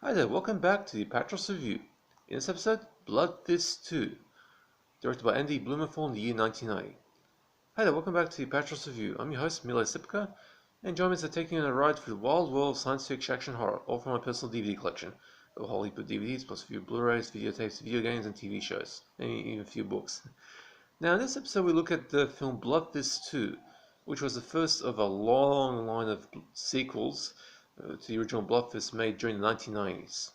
Hi there, welcome back to the Apatros review. In this episode, Bloodfist 2, directed by Andy Blumenthal in the year 1990. Hi there, welcome back to the Apatros review. I'm your host, Mile Sipka, and join me as I take you on a ride through the wild world of science fiction action horror, all from my personal DVD collection, of a whole heap of DVDs, plus a few Blu-rays, videotapes, video games, and TV shows, and even a few books. Now, in this episode, we look at the film Bloodfist 2, which was the first of a long line of sequels to the original Bloodfist made during the 1990s.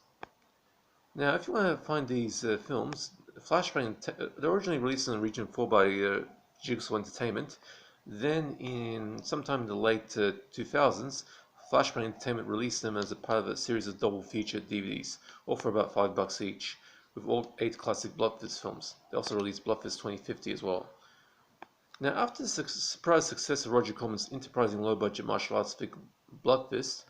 Now, if you want to find these films, they're originally released in Region 4 by Jigsaw Entertainment. Then, in sometime in the late 2000s, Flashback Entertainment released them as a part of a series of double feature DVDs, all for about $5 each, with all 8 classic Bloodfist films. They also released Bloodfist 2050 as well. Now, after the surprise success of Roger Corman's enterprising low-budget martial arts flick Bloodfist,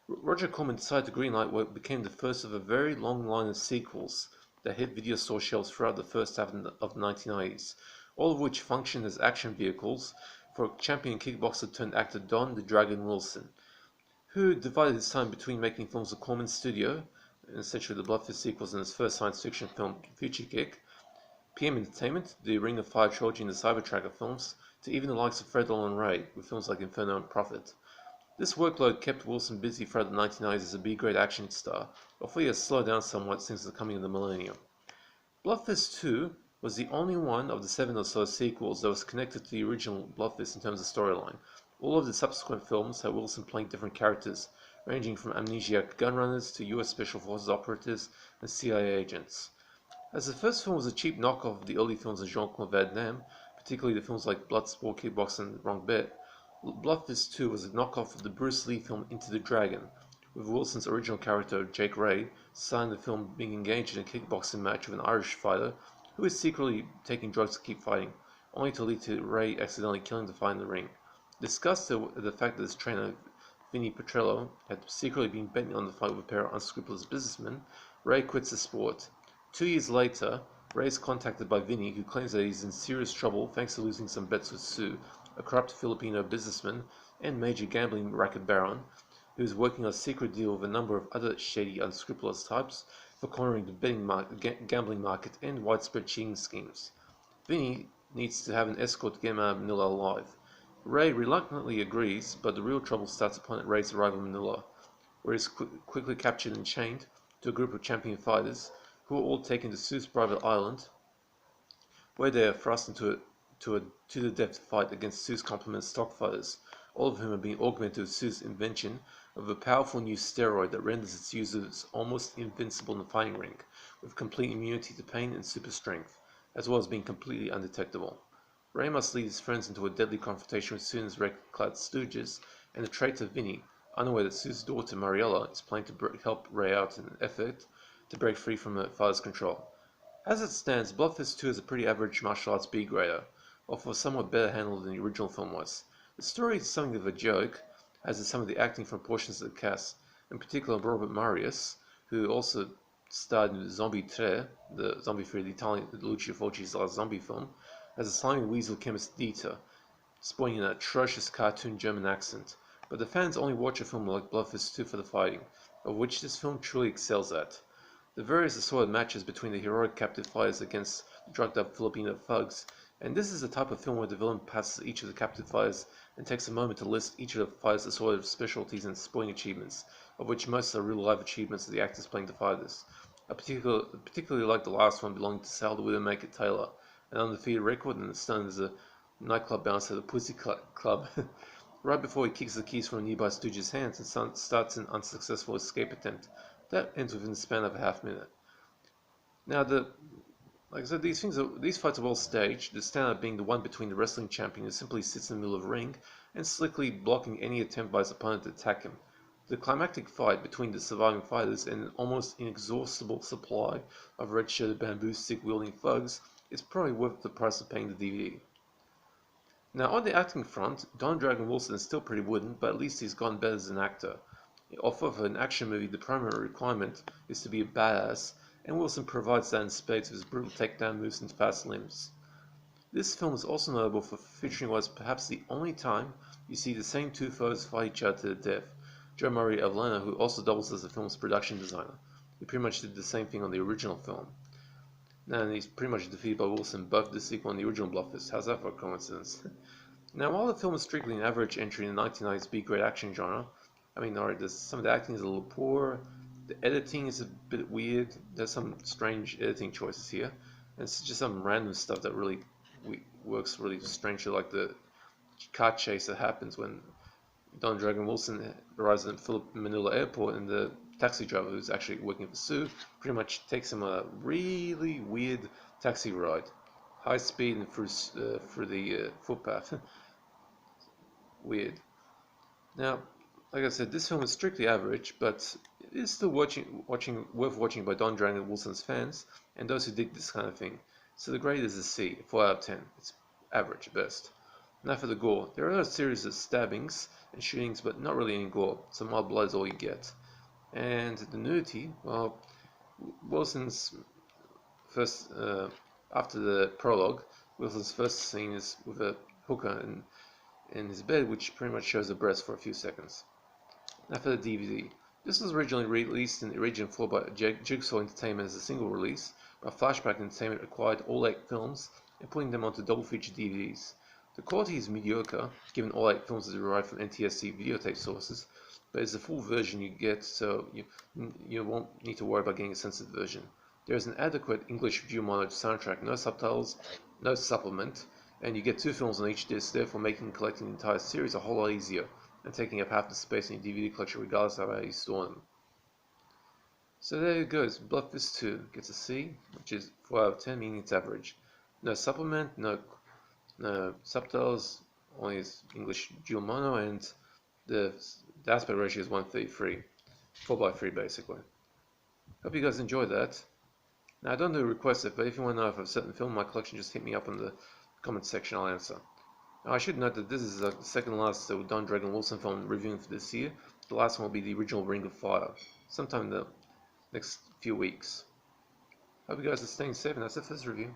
Roger Corman decided to greenlight what became the first of a very long line of sequels that hit video store shelves throughout the first half of the 1990s, all of which functioned as action vehicles for champion kickboxer turned actor Don the Dragon Wilson, who divided his time between making films with Corman's studio, essentially the Bloodfist sequels and his first science fiction film Future Kick, PM Entertainment, the Ring of Fire trilogy and the Cybertracker films, to even the likes of Fred and Ray, with films like Inferno and Prophet. This workload kept Wilson busy throughout the 1990s as a B-grade action star, although he has slowed down somewhat since the coming of the millennium. Bloodfist 2 was the only one of the 7 or so sequels that was connected to the original Bloodfist in terms of storyline. All of the subsequent films had Wilson playing different characters, ranging from amnesiac gunrunners to US Special Forces operatives and CIA agents. As the first film was a cheap knockoff of the early films of Jean-Claude Van Damme, particularly the films like Bloodsport, Kickboxing, and Wrong Bet, Bloodfist 2 was a knockoff of the Bruce Lee film Into the Dragon, with Wilson's original character, Jake Ray, starring the film being engaged in a kickboxing match with an Irish fighter who is secretly taking drugs to keep fighting, only to lead to Ray accidentally killing the fighter in the ring. Disgusted at the fact that his trainer, Vinny Petrello, had secretly been betting on the fight with a pair of unscrupulous businessmen, Ray quits the sport. 2 years later, Ray is contacted by Vinny, who claims that he's in serious trouble thanks to losing some bets with Sue, a corrupt Filipino businessman and major gambling racket baron, who is working on a secret deal with a number of other shady, unscrupulous types for cornering the gambling market and widespread cheating schemes. Vinny needs to have an escort to get him out of Manila alive. Ray reluctantly agrees, but the real trouble starts upon Ray's arrival in Manila, where he is quickly captured and chained to a group of champion fighters, who are all taken to Sue's private island, where they are thrust into a to-the-death fight against Sue's complement stock fighters, all of whom are being augmented with Sue's invention of a powerful new steroid that renders its users almost invincible in the fighting ring, with complete immunity to pain and super strength, as well as being completely undetectable. Ray must lead his friends into a deadly confrontation with Sue's red-clad stooges and the traitor Vinny, unaware that Sue's daughter Mariella is planning to help Ray out in an effort to break free from her father's control. As it stands, Bloodfist 2 is a pretty average martial arts B-grader, although somewhat better handled than the original film was. The story is something of a joke, as is some of the acting from portions of the cast, in particular Robert Marius, who also starred in Zombie 3, the zombie for the Italian Lucio Fulci's last zombie film, as a slimy weasel chemist Dieter, sporting an atrocious cartoon German accent. But the fans only watch a film like Bloodfist 2 for the fighting, of which this film truly excels at. The various assorted matches between the heroic captive fighters against the drugged-up Filipino thugs, and this is the type of film where the villain passes each of the captive fighters and takes a moment to list each of the fighters' assorted specialties and sporting achievements, of which most are real-life achievements of the actors playing the fighters. I particularly like the last one belonging to Sal the Widowmaker Taylor, an undefeated record and stunned as a nightclub bouncer at a pussy club, right before he kicks the keys from a nearby stooge's hands and starts an unsuccessful escape attempt. That ends within the span of a half-minute. Now, like I said, these fights are well staged, the standout being the one between the wrestling champion who simply sits in the middle of the ring and slickly blocking any attempt by his opponent to attack him. The climactic fight between the surviving fighters and an almost inexhaustible supply of red-shirted bamboo stick-wielding thugs is probably worth the price of paying the DVD. Now, on the acting front, Don Dragon Wilson is still pretty wooden, but at least he's gotten better as an actor. Although for an action movie, the primary requirement is to be a badass, and Wilson provides that in spades with his brutal takedown moves and fast limbs. This film is also notable for featuring what is perhaps the only time you see the same two foes fight each other to the death, Joe Murray Avellano, who also doubles as the film's production designer. He pretty much did the same thing on the original film. And he's pretty much defeated by Wilson both the sequel and the original Bloodfist. How's that for a coincidence? Now, while the film is strictly an average entry in the 1990s B-grade action genre, I mean, alright, some of the acting is a little poor, the editing is a bit weird, there's some strange editing choices here, and it's just some random stuff that really works really strangely, like the car chase that happens when Don Dragon Wilson arrives at Philip Manila Airport, and the taxi driver who's actually working for Sue pretty much takes him a really weird taxi ride, high speed and through the footpath. Weird. Now, like I said, this film is strictly average, but it is still worth watching by Don Dragon Wilson's fans and those who dig this kind of thing. So the grade is a C, 4 out of 10. It's average at best. Now for the gore. There are a series of stabbings and shootings, but not really any gore. Some mild blood is all you get. And the nudity, well, Wilson's first, after the prologue, Wilson's first scene is with a hooker in his bed, which pretty much shows the breast for a few seconds. Now for the DVD. This was originally released in region 4 by Jigsaw Entertainment as a single release, but Flashback Entertainment acquired all 8 films and putting them onto double feature DVDs. The quality is mediocre, given all 8 films are derived from NTSC videotape sources, but it's the full version you get, so you won't need to worry about getting a censored version. There is an adequate English view mono soundtrack, no subtitles, no supplement, and you get 2 films on each disc, therefore making collecting the entire series a whole lot easier and taking up half the space in your DVD collection regardless of how you store them. So there it goes, Bloodfist 2 gets a C, which is 4 out of 10, meaning it's average. No supplement, no subtitles, only English dual mono, and the aspect ratio is 1:33, 4:3 basically. Hope you guys enjoyed that. Now I don't do requests, but if you want to know if I've certain film in my collection, just hit me up in the comment section, I'll answer. Now I should note that this is the second last Don Dragon Wilson film reviewing for this year. The last one will be the original Ring of Fire, sometime in the next few weeks. Hope you guys are staying safe, and that's it for this review.